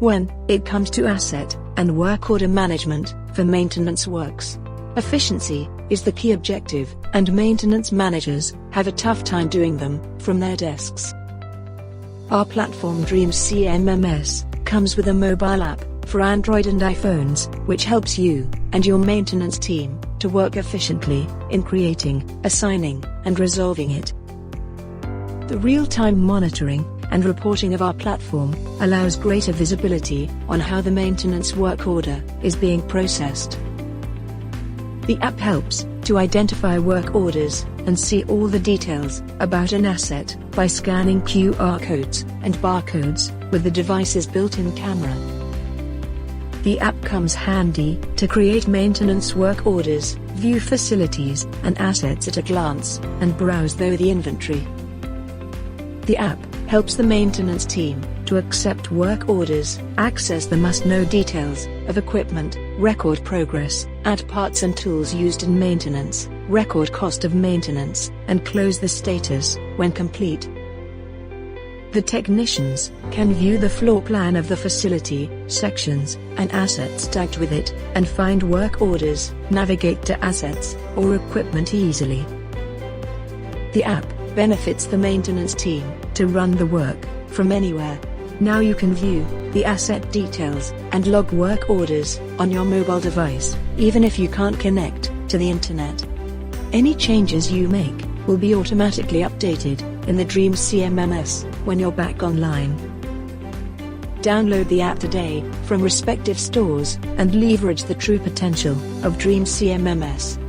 when it comes to asset and work order management for maintenance works. Efficiency is the key objective, and maintenance managers have a tough time doing them from their desks. Our platform DreamzCMMS comes with a mobile app for Android and iPhones, which helps you and your maintenance team to work efficiently in creating, assigning, and resolving it. The real-time monitoring and reporting of our platform allows greater visibility on how the maintenance work order is being processed. The app helps to identify work orders and see all the details about an asset by scanning QR codes and barcodes with the device's built-in camera. The app comes handy to create maintenance work orders, view facilities and assets at a glance, and browse through the inventory. The app helps the maintenance team to accept work orders, access the must-know details of equipment, record progress, add parts and tools used in maintenance, record cost of maintenance, and close the status when complete. The technicians can view the floor plan of the facility, sections, and assets tagged with it, and find work orders, navigate to assets or equipment easily. The app benefits the maintenance team to run the work from anywhere. Now you can view the asset details and log work orders on your mobile device, even if you can't connect to the internet. Any changes you make will be automatically updated in the DreamzCMMS when you're back online. Download the app today from respective stores and leverage the true potential of DreamzCMMS.